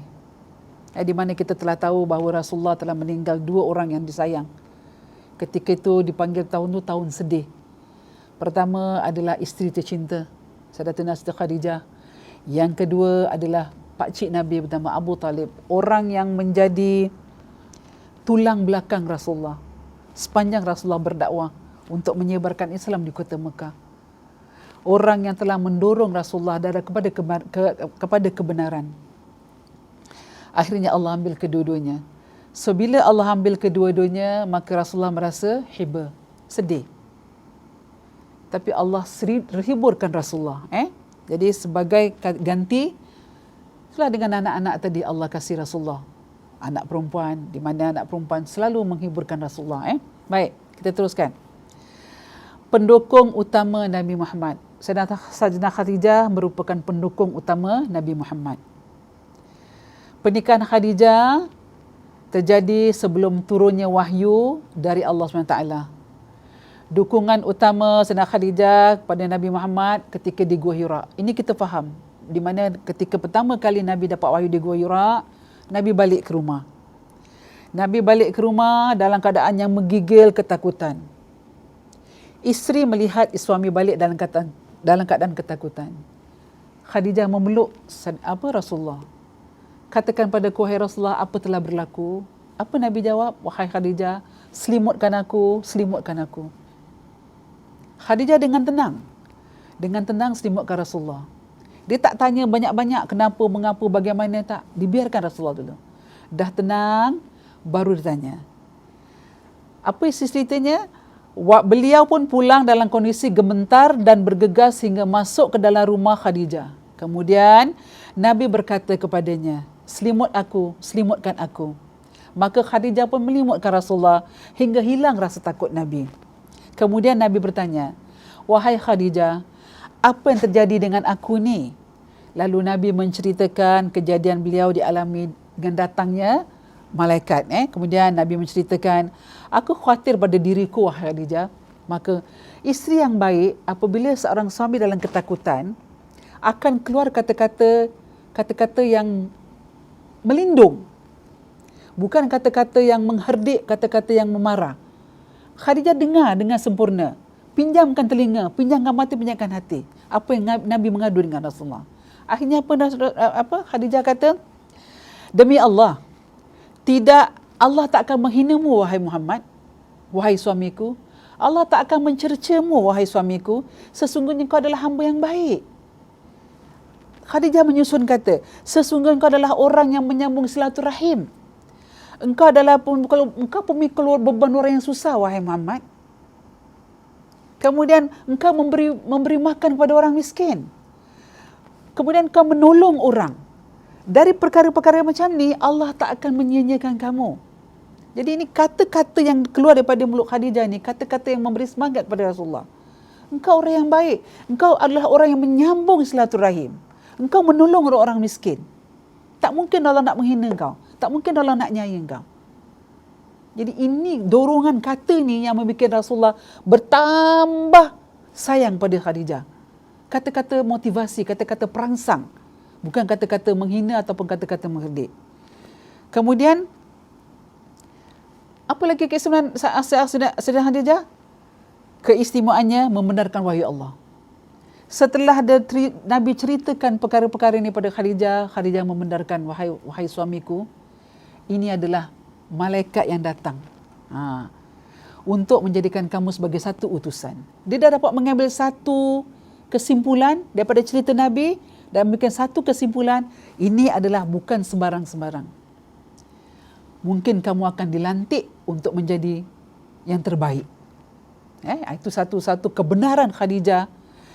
Di mana kita telah tahu bahawa Rasulullah telah meninggal 2 orang yang disayang. Ketika itu dipanggil tahun tu tahun sedih. Pertama adalah isteri tercinta, Sayyidatina Siti Khadijah. Yang kedua adalah pakcik Nabi bernama Abu Talib. Orang yang menjadi tulang belakang Rasulullah sepanjang Rasulullah berdakwah untuk menyebarkan Islam di kota Mekah. Orang yang telah mendorong Rasulullah kepada kebenaran. Akhirnya Allah ambil kedua-duanya. So bila Allah ambil kedua-duanya, maka Rasulullah merasa hiba, sedih. Tapi Allah hiburkan Rasulullah. Jadi sebagai ganti, itulah dengan anak-anak tadi Allah kasih Rasulullah. Anak perempuan, di mana anak perempuan selalu menghiburkan Rasulullah. Baik, kita teruskan. Pendukung utama Nabi Muhammad. Sayyidatina Khadijah merupakan pendukung utama Nabi Muhammad. Pernikahan Khadijah terjadi sebelum turunnya wahyu dari Allah SWT. Dukungan utama Sayyidatina Khadijah kepada Nabi Muhammad ketika di Gua Hira. Ini kita faham. Di mana ketika pertama kali Nabi dapat wahyu di Gua Hira, Nabi balik ke rumah. Nabi balik ke rumah dalam keadaan yang menggigil ketakutan. Isteri melihat suami balik dalam keadaan ketakutan. Khadijah memeluk Rasulullah. Katakan padaku, wahai Rasulullah, apa telah berlaku? Apa Nabi jawab? Wahai Khadijah, selimutkan aku, selimutkan aku. Khadijah dengan tenang selimutkan Rasulullah. Dia tak tanya banyak-banyak kenapa, mengapa, bagaimana, tak. Dibiarkan Rasulullah dulu. Dah tenang, baru ditanya. Apa isi ceritanya? Beliau pun pulang dalam kondisi gemetar dan bergegas hingga masuk ke dalam rumah Khadijah. Kemudian Nabi berkata kepadanya, selimutkan aku. Maka Khadijah pun melimutkan Rasulullah hingga hilang rasa takut Nabi. Kemudian Nabi bertanya, wahai Khadijah, apa yang terjadi dengan aku ni? Lalu Nabi menceritakan kejadian beliau dialami dengan datangnya malaikat. Kemudian Nabi menceritakan, aku khawatir pada diriku, wahai Khadijah. Maka isteri yang baik, apabila seorang suami dalam ketakutan, akan keluar kata-kata yang melindung. Bukan kata-kata yang mengherdik, kata-kata yang memarah. Khadijah dengar dengan sempurna. Pinjamkan telinga, pinjamkan mata, pinjamkan hati. Apa yang Nabi mengadu dengan Rasulullah. Akhirnya apa Khadijah kata? Demi Allah, Allah tak akan menghinamu, wahai Muhammad, wahai suamiku. Allah tak akan mencercamu, wahai suamiku. Sesungguhnya kau adalah hamba yang baik. Khadijah menyusun kata, sesungguhnya kau adalah orang yang menyambung silaturahim. Engkau pemikul beban orang yang susah, wahai Muhammad. Kemudian engkau memberi makan kepada orang miskin. Kemudian engkau menolong orang. Dari perkara-perkara macam ni, Allah tak akan menyia-nyiakan kamu. Jadi ini kata-kata yang keluar daripada mulut Khadijah ni, kata-kata yang memberi semangat kepada Rasulullah. Engkau orang yang baik. Engkau adalah orang yang menyambung silaturahim. Engkau menolong orang miskin. Tak mungkin Allah nak menghina kau. Tak mungkin Allah nak nyaya kau. Jadi ini dorongan kata ni yang membuat Rasulullah bertambah sayang pada Khadijah. Kata-kata motivasi, kata-kata perangsang. Bukan kata-kata menghina ataupun kata-kata mengherdik. Kemudian, apa lagi keistimewaan Sayyidah Khadijah? Keistimewaannya membenarkan wahyu Allah. Setelah Nabi ceritakan perkara-perkara ini pada Khadijah, Khadijah membenarkan, wahai suamiku, ini adalah malaikat yang datang untuk menjadikan kamu sebagai satu utusan. Dia dah dapat mengambil satu kesimpulan daripada cerita Nabi dan membuat satu kesimpulan, ini adalah bukan sembarang-sembarang. Mungkin kamu akan dilantik untuk menjadi yang terbaik. Itu satu kebenaran Khadijah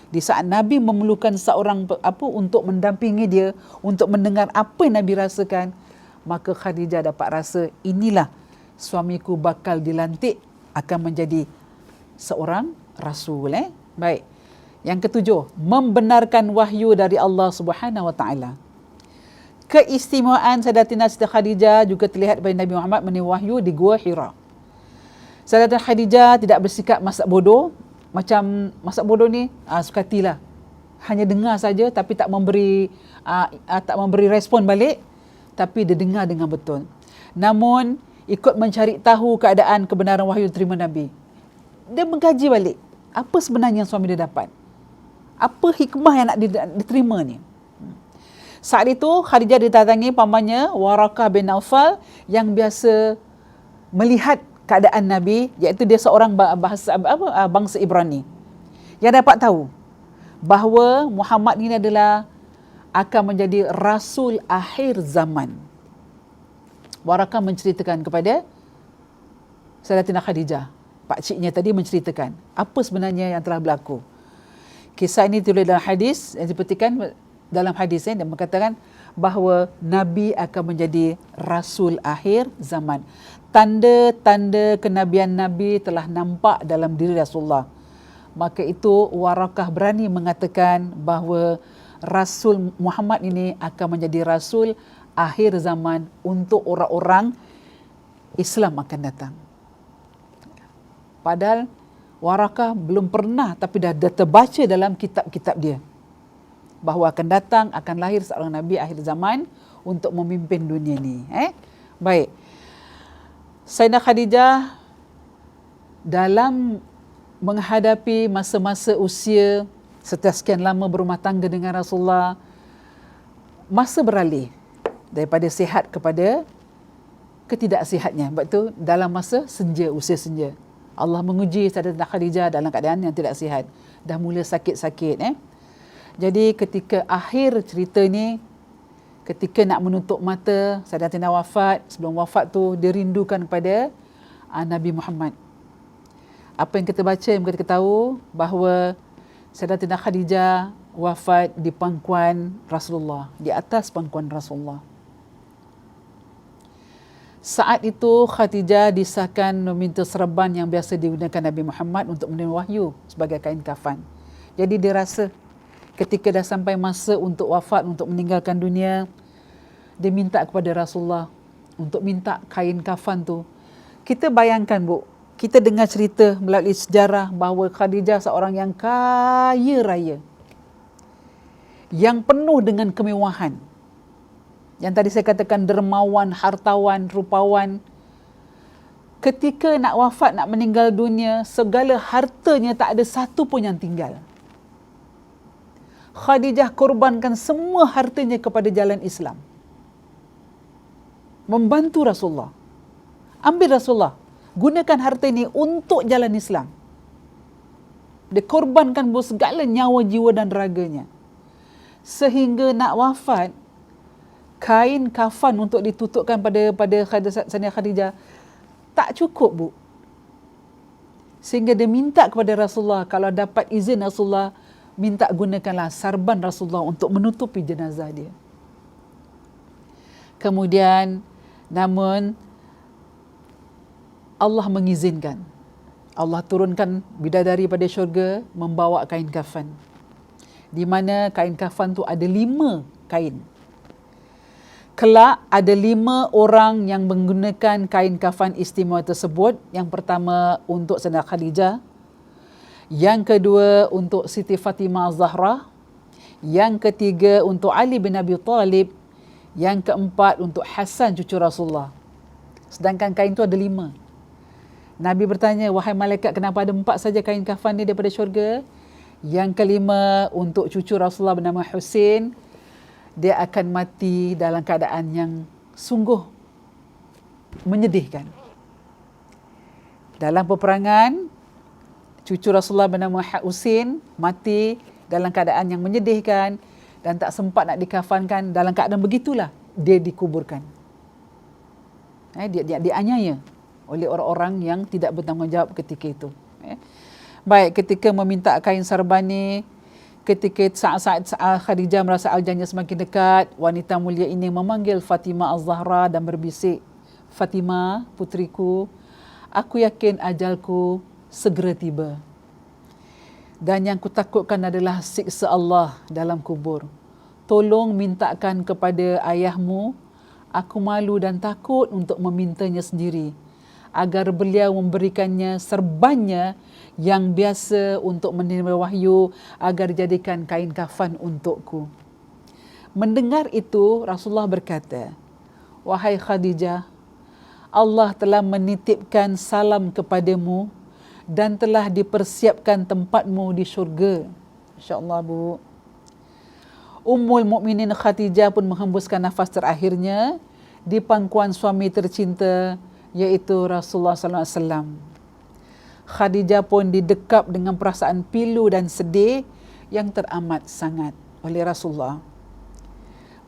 di saat Nabi memerlukan seorang untuk mendampingi dia, untuk mendengar apa yang Nabi rasakan. Maka Khadijah dapat rasa, inilah suamiku bakal dilantik akan menjadi seorang rasul. Baik. Yang ketujuh, membenarkan wahyu dari Allah Subhanahu Wa Taala. Keistimewaan Sayyidatina Siti Khadijah juga terlihat pada Nabi Muhammad menerima wahyu di Gua Hira. Sayyidatina Khadijah tidak bersikap masak bodoh. Macam masak bodoh ni, sukatilah. Hanya dengar saja tapi tak memberi respon balik. Tapi dia dengar dengan betul. Namun, ikut mencari tahu keadaan kebenaran wahyu terima Nabi. Dia mengkaji balik. Apa sebenarnya yang suami dia dapat? Apa hikmah yang nak diterima ni? Saat itu, Khadijah didatangi pamannya, Warakah bin Naufal, yang biasa melihat keadaan Nabi, iaitu dia seorang bangsa Ibrani. Yang dapat tahu bahawa Muhammad ini adalah akan menjadi Rasul akhir zaman. Warakah menceritakan kepada Sayyidatina Khadijah. Pakciknya tadi menceritakan apa sebenarnya yang telah berlaku. Kisah ini ditulis dalam hadis, yang diperhatikan dalam hadis ini, dan mengatakan bahawa Nabi akan menjadi Rasul akhir zaman. Tanda-tanda kenabian Nabi telah nampak dalam diri Rasulullah. Maka itu Warakah berani mengatakan bahawa Rasul Muhammad ini akan menjadi Rasul akhir zaman untuk orang-orang Islam akan datang. Padahal Warakah belum pernah, tapi dah terbaca dalam kitab-kitab dia bahawa akan datang, akan lahir seorang Nabi akhir zaman untuk memimpin dunia ni. Baik. Sayyidah Khadijah dalam menghadapi masa-masa usia setelah sekian lama berumah tangga dengan Rasulullah, masa beralih daripada sihat kepada ketidaksihatnya. Sebab tu dalam masa senja, usia senja, Allah menguji Sayyidah Khadijah dalam keadaan yang tidak sihat. Dah mula sakit-sakit. Jadi ketika akhir cerita ni, ketika nak menutup mata, Sayyidatina wafat. Sebelum wafat tu, dia rindukan kepada Nabi Muhammad. Apa yang kita baca, yang kita tahu bahawa Sayyidatina Khadijah wafat di pangkuan Rasulullah, di atas pangkuan Rasulullah. Saat itu Khadijah disahkan meminta serban yang biasa digunakan Nabi Muhammad untuk menerima wahyu sebagai kain kafan. Jadi dia rasa ketika dah sampai masa untuk wafat, untuk meninggalkan dunia, dia minta kepada Rasulullah untuk minta kain kafan tu. Kita bayangkan, Bu, kita dengar cerita melalui sejarah bahawa Khadijah seorang yang kaya raya, yang penuh dengan kemewahan. Yang tadi saya katakan dermawan, hartawan, rupawan. Ketika nak wafat, nak meninggal dunia, segala hartanya tak ada satu pun yang tinggal. Khadijah korbankan semua hartanya kepada jalan Islam. Membantu Rasulullah. Ambil Rasulullah. Gunakan harta ini untuk jalan Islam. Dia korbankan segala nyawa, jiwa dan raganya. Sehingga nak wafat, kain kafan untuk ditutupkan pada Sayyidah Khadijah tak cukup, Bu. Sehingga dia minta kepada Rasulullah, kalau dapat izin Rasulullah, minta gunakanlah sarban Rasulullah untuk menutupi jenazah dia. Kemudian, namun Allah mengizinkan. Allah turunkan bidadari pada syurga membawa kain kafan. Di mana kain kafan tu ada 5 kain. Kelak ada 5 orang yang menggunakan kain kafan istimewa tersebut. Yang pertama untuk Sayyidah Khadijah. Yang kedua untuk Siti Fatimah Az-Zahra. Yang ketiga untuk Ali bin Abi Talib. Yang keempat untuk Hasan cucu Rasulullah. Sedangkan kain tu ada 5. Nabi bertanya, wahai malaikat, kenapa ada 4 saja kain kafan ni daripada syurga? Yang kelima untuk cucu Rasulullah bernama Husain. Dia akan mati dalam keadaan yang sungguh menyedihkan. Dalam peperangan, cucu Rasulullah bernama Husain mati dalam keadaan yang menyedihkan dan tak sempat nak dikafankan. Dalam keadaan begitulah dia dikuburkan. Dia dianiaya oleh orang-orang yang tidak bertanggungjawab ketika itu. Baik, ketika meminta kain sarban ni, ketika saat-saat Khadijah merasa ajalnya semakin dekat, wanita mulia ini memanggil Fatimah Az-Zahra dan berbisik, Fatimah, putriku, aku yakin ajalku segera tiba. Dan yang kutakutkan adalah siksa Allah dalam kubur. Tolong mintakan kepada ayahmu, aku malu dan takut untuk memintanya sendiri, agar beliau memberikannya serbannya yang biasa untuk menerima wahyu, agar jadikan kain kafan untukku. Mendengar itu, Rasulullah berkata, wahai Khadijah, Allah telah menitipkan salam kepadamu dan telah dipersiapkan tempatmu di syurga. InsyaAllah, Bu. Ummul Mukminin Khadijah pun menghembuskan nafas terakhirnya di pangkuan suami tercinta, iaitu Rasulullah sallallahu alaihi wasallam. Khadijah pun didekap dengan perasaan pilu dan sedih yang teramat sangat oleh Rasulullah.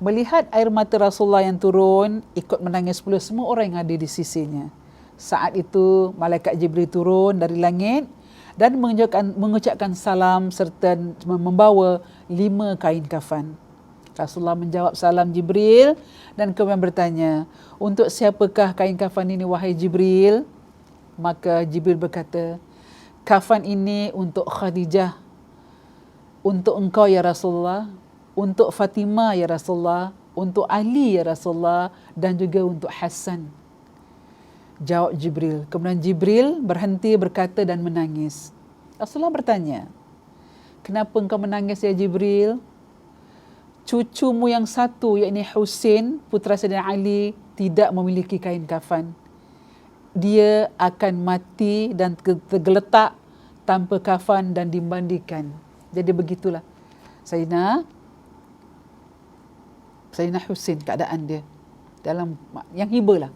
Melihat air mata Rasulullah yang turun, ikut menangis pula semua orang yang ada di sisinya. Saat itu, Malaikat Jibril turun dari langit dan mengucapkan salam serta membawa 5 kain kafan. Rasulullah menjawab salam Jibril dan kemudian bertanya, untuk siapakah kain kafan ini, wahai Jibril? Maka Jibril berkata, kafan ini untuk Khadijah, untuk engkau ya Rasulullah, untuk Fatimah ya Rasulullah, untuk Ali ya Rasulullah, dan juga untuk Hasan. Jawab Jibril. Kemudian Jibril berhenti berkata dan menangis. Rasulullah bertanya, kenapa engkau menangis ya Jibril? Cucumu yang satu, yakni Husain, putra Sayyidina Ali, tidak memiliki kain kafan. dia akan mati dan tergeletak tanpa kafan dan dimandikan. Jadi begitulah Sayyidina Husin keadaan dia dalam yang hiba lah.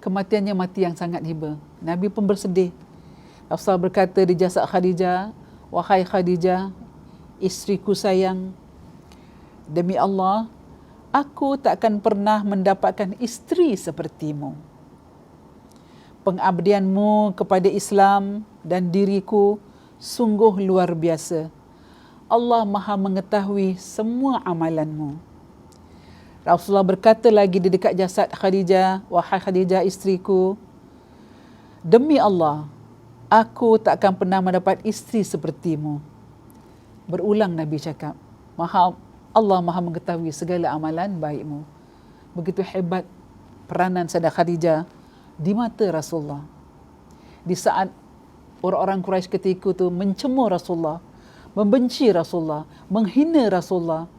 Kematiannya mati yang sangat hiba. Nabi pun bersedih. Rasulullah berkata di jasad Khadijah, "Wahai Khadijah, isteriku sayang, demi Allah, aku tak akan pernah mendapatkan isteri sepertimu. Pengabdianmu kepada Islam dan diriku sungguh luar biasa. Allah Maha mengetahui semua amalanmu." Rasulullah berkata lagi di dekat jasad Khadijah, "Wahai Khadijah isteriku, demi Allah, aku tak akan pernah mendapat isteri sepertimu." Berulang Nabi cakap, Allah Maha mengetahui segala amalan baikmu. Begitu hebat peranan Sayyidah Khadijah di mata Rasulullah. Di saat orang-orang Quraisy ketika itu mencemooh Rasulullah, membenci Rasulullah, menghina Rasulullah,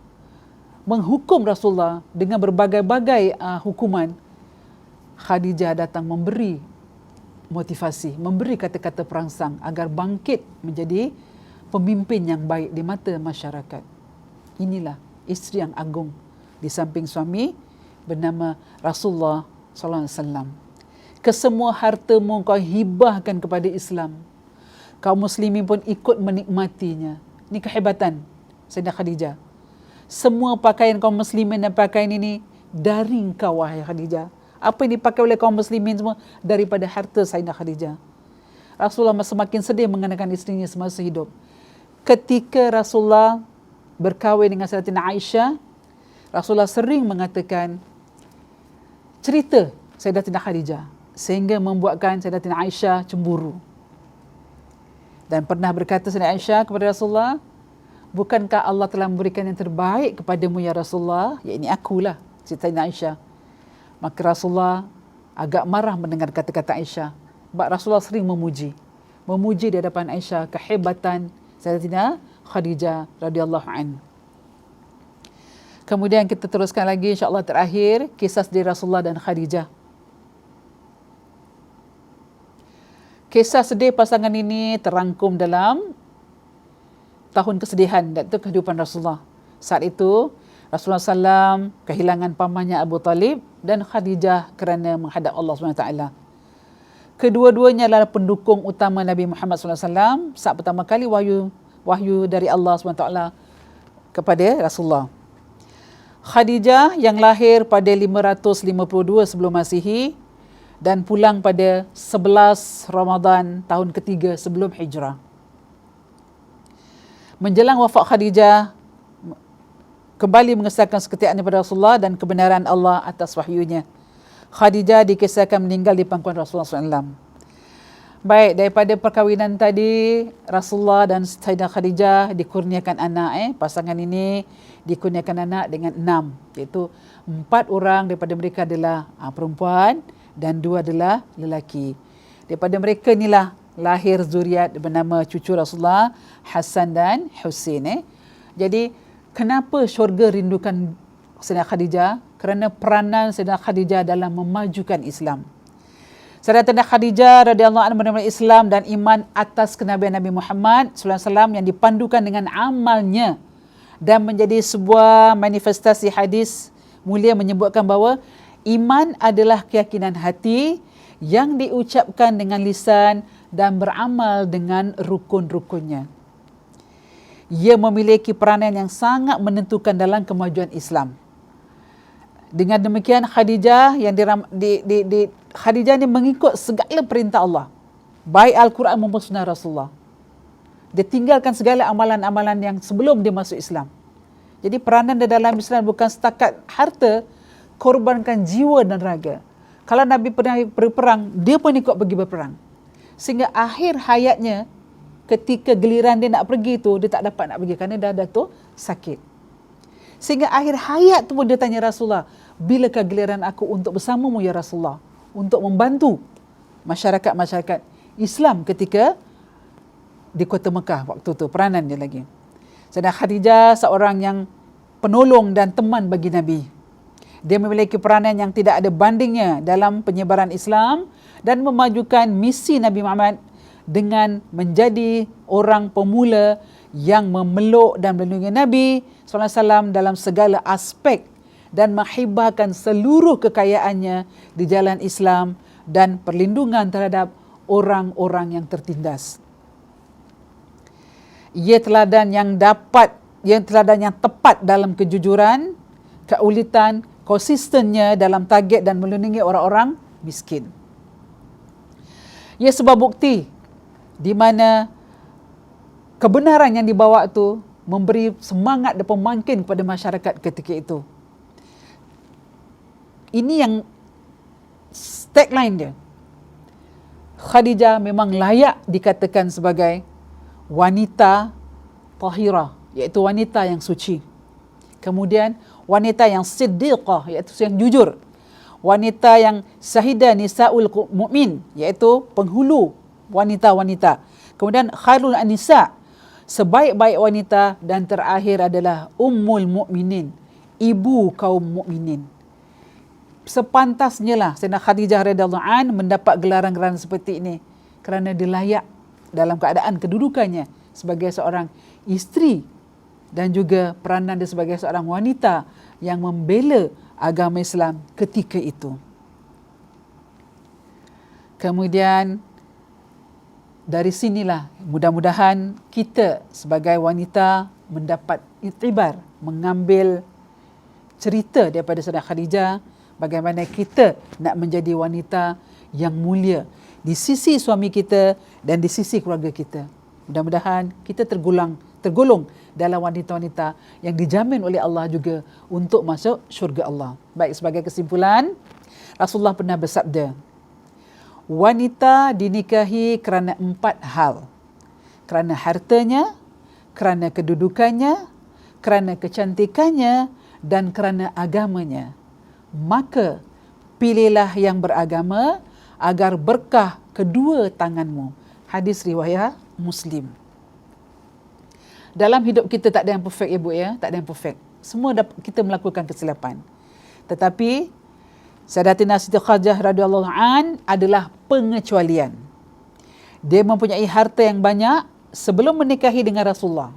menghukum Rasulullah dengan berbagai-bagai hukuman, Khadijah datang memberi motivasi, memberi kata-kata perangsang agar bangkit menjadi pemimpin yang baik di mata masyarakat. Inilah isteri yang agung di samping suami bernama Rasulullah sallallahu alaihi wasallam. Kesemua hartamu kau hibahkan kepada Islam. Kaum muslimin pun ikut menikmatinya. Ini kehebatan Sayyidah Khadijah. Semua pakaian kaum muslimin dan pakaian ini dari engkau wahai Khadijah. Apa yang dipakai oleh kaum muslimin semua daripada harta Sayyidah Khadijah. Rasulullah semakin sedih mengenakan isterinya semasa hidup. Ketika Rasulullah berkahwin dengan Sayyidatina Aisyah, Rasulullah sering mengatakan cerita Sayyidatina Khadijah sehingga membuatkan Sayyidatina Aisyah cemburu. Dan pernah berkata Sayyidatina Aisyah kepada Rasulullah, "Bukankah Allah telah memberikan yang terbaik kepadamu ya Rasulullah?" Iaitu akulah, Sayyidatina Aisyah. Maka Rasulullah agak marah mendengar kata-kata Aisyah. Sebab Rasulullah sering memuji di hadapan Aisyah kehebatan Sayyidatina Khadijah radhiyallahu an. Kemudian kita teruskan lagi insya-Allah terakhir kisah sedih Rasulullah dan Khadijah. Kisah sedih pasangan ini terangkum dalam tahun kesedihan, iaitu kehidupan Rasulullah. Saat itu Rasulullah SAW kehilangan pamannya Abu Talib dan Khadijah kerana menghadap Allah SWT. Kedua-duanya adalah pendukung utama Nabi Muhammad SAW saat pertama kali wahyu dari Allah SWT kepada Rasulullah. Khadijah yang lahir pada 552 sebelum Masihi dan pulang pada 11 Ramadan tahun ketiga sebelum Hijrah. Menjelang wafat Khadijah, kembali mengesahkan kesetiaannya kepada Rasulullah dan kebenaran Allah atas wahyunya. Khadijah dikisahkan meninggal di pangkuan Rasulullah SAW. Baik, daripada perkahwinan tadi, Rasulullah dan Sayyidah Khadijah dikurniakan anak. Pasangan ini dikurniakan anak dengan 6, iaitu 4 orang daripada mereka adalah perempuan dan 2 adalah lelaki. Daripada mereka inilah lahir zuriat bernama cucu Rasulullah, Hasan dan Husin. Jadi kenapa syurga rindukan Sayyidah Khadijah? Kerana peranan Sayyidah Khadijah dalam memajukan Islam. Sayyidatina Khadijah radhiyallahu anha menerima Islam dan iman atas kenabian Nabi Muhammad sallallahu alaihi wasallam yang dipandukan dengan amalnya dan menjadi sebuah manifestasi hadis mulia menyebutkan bahawa iman adalah keyakinan hati yang diucapkan dengan lisan dan beramal dengan rukun-rukunnya. Ia memiliki peranan yang sangat menentukan dalam kemajuan Islam. Dengan demikian Khadijah Khadijah ni mengikut segala perintah Allah, baik Al-Quran maupun sunnah Rasulullah. Dia tinggalkan segala amalan-amalan yang sebelum dia masuk Islam. Jadi peranan dia dalam Islam bukan setakat harta, korbankan jiwa dan raga. Kalau Nabi pernah berperang, dia pun ikut pergi berperang. Sehingga akhir hayatnya, ketika giliran dia nak pergi tu, dia tak dapat nak pergi kerana dah tu sakit. Sehingga akhir hayat tu pun dia tanya Rasulullah, "Bilakah giliran aku untuk bersamamu ya Rasulullah?" Untuk membantu masyarakat Islam ketika di kota Mekah waktu tu, peranan dia lagi. Sayyidah Khadijah seorang yang penolong dan teman bagi Nabi. Dia memiliki peranan yang tidak ada bandingnya dalam penyebaran Islam dan memajukan misi Nabi Muhammad dengan menjadi orang pemula yang memeluk dan melindungi Nabi SAW dalam segala aspek dan menghibahkan seluruh kekayaannya di jalan Islam dan perlindungan terhadap orang-orang yang tertindas. Ia teladan yang tepat dalam kejujuran, keulitan, konsistennya dalam target dan melindungi orang-orang miskin. Ia sebuah bukti di mana kebenaran yang dibawa itu memberi semangat dan pemangkin kepada masyarakat ketika itu. Ini yang tagline dia. Khadijah memang layak dikatakan sebagai wanita tahirah, iaitu wanita yang suci. Kemudian wanita yang siddiqah, iaitu yang jujur. Wanita yang syahidah nisaul mu'min, iaitu penghulu wanita-wanita. Kemudian khairul anisa, sebaik-baik wanita, dan terakhir adalah ummul mu'minin, ibu kaum mukminin. Sepantasnya lah Sayyidah Khadijah radhiyallahu an mendapat gelaran-gelaran seperti ini kerana dia layak dalam keadaan kedudukannya sebagai seorang isteri dan juga peranan dia sebagai seorang wanita yang membela agama Islam ketika itu. Kemudian dari sinilah mudah-mudahan kita sebagai wanita mendapat iktibar, mengambil cerita daripada Sayyidah Khadijah, bagaimana kita nak menjadi wanita yang mulia di sisi suami kita dan di sisi keluarga kita. Mudah-mudahan kita tergolong dalam wanita-wanita yang dijamin oleh Allah juga untuk masuk syurga Allah. Baik, sebagai kesimpulan, Rasulullah pernah bersabda, wanita dinikahi kerana 4 hal. Kerana hartanya, kerana kedudukannya, kerana kecantikannya, dan kerana agamanya. Maka pilihlah yang beragama agar berkah kedua tanganmu. Hadis riwayat Muslim. Dalam hidup kita tak ada yang perfect ya Bu ya, tak ada yang perfect. Semua kita melakukan kesilapan. Tetapi Sayyidatina Siti Khadijah radhiyallahu an adalah pengecualian. Dia mempunyai harta yang banyak sebelum menikahi dengan Rasulullah.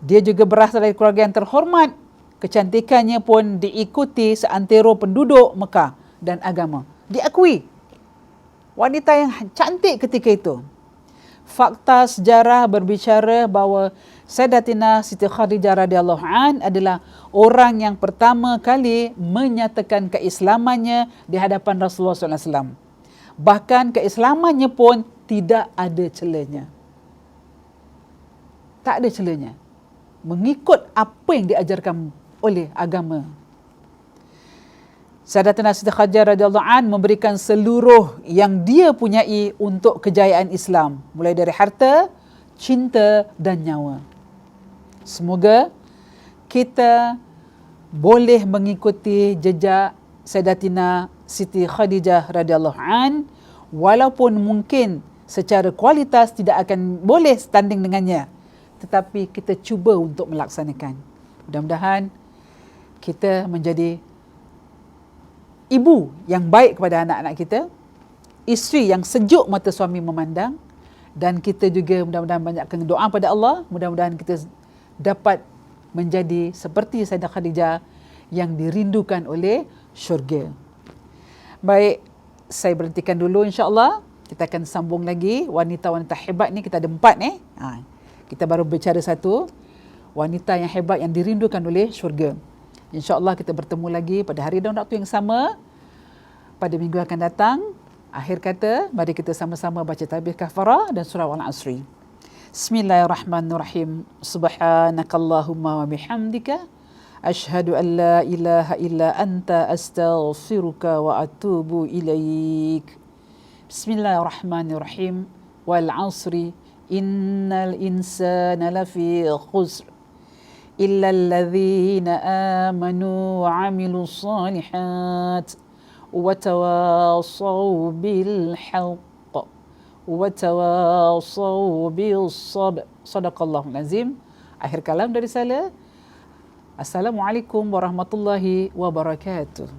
Dia juga berasal dari keluarga yang terhormat. Kecantikannya pun diikuti seantero penduduk Mekah dan agama. Diakui wanita yang cantik ketika itu. Fakta sejarah berbicara bahawa Sayyidatina Siti Khadijah radhiyallahu an adalah orang yang pertama kali menyatakan keislamannya di hadapan Rasulullah SAW. Bahkan keislamannya pun tidak ada celanya. Tak ada celanya. Mengikut apa yang diajarkan oleh agama. Sayyidatina Siti Khadijah radhiyallahu an memberikan seluruh yang dia punyai untuk kejayaan Islam, mulai dari harta, cinta dan nyawa. Semoga kita boleh mengikuti jejak Sayyidatina Siti Khadijah radhiyallahu an, walaupun mungkin secara kualitas tidak akan boleh standing dengannya, tetapi kita cuba untuk melaksanakan. Mudah-mudahan kita menjadi ibu yang baik kepada anak-anak kita, isteri yang sejuk mata suami memandang, dan kita juga mudah-mudahan banyakkan doa pada Allah, mudah-mudahan kita dapat menjadi seperti Sayyidah Khadijah yang dirindukan oleh syurga. Baik, saya berhentikan dulu insya-Allah. Kita akan sambung lagi wanita-wanita hebat ni, kita ada 4 ni. Kita baru bicara satu, wanita yang hebat yang dirindukan oleh syurga. InsyaAllah kita bertemu lagi pada hari dan waktu yang sama pada minggu akan datang. Akhir kata, mari kita sama-sama baca tasbih kafarah dan surah Al-Asri. Bismillahirrahmanirrahim. Subhanakallahumma wa bihamdika asyhadu an la ilaha illa anta astaghfiruka wa atubu ilaik. Bismillahirrahmanirrahim. Wal 'asri innal insana lafi khusr إلا الذين آمنوا وعملوا الصالحات وتواصوا بالحق وتواصوا بالصبر. صدق الله العظيم. Akhir kalam dari saya. Assalamualaikum warahmatullahi wabarakatuh.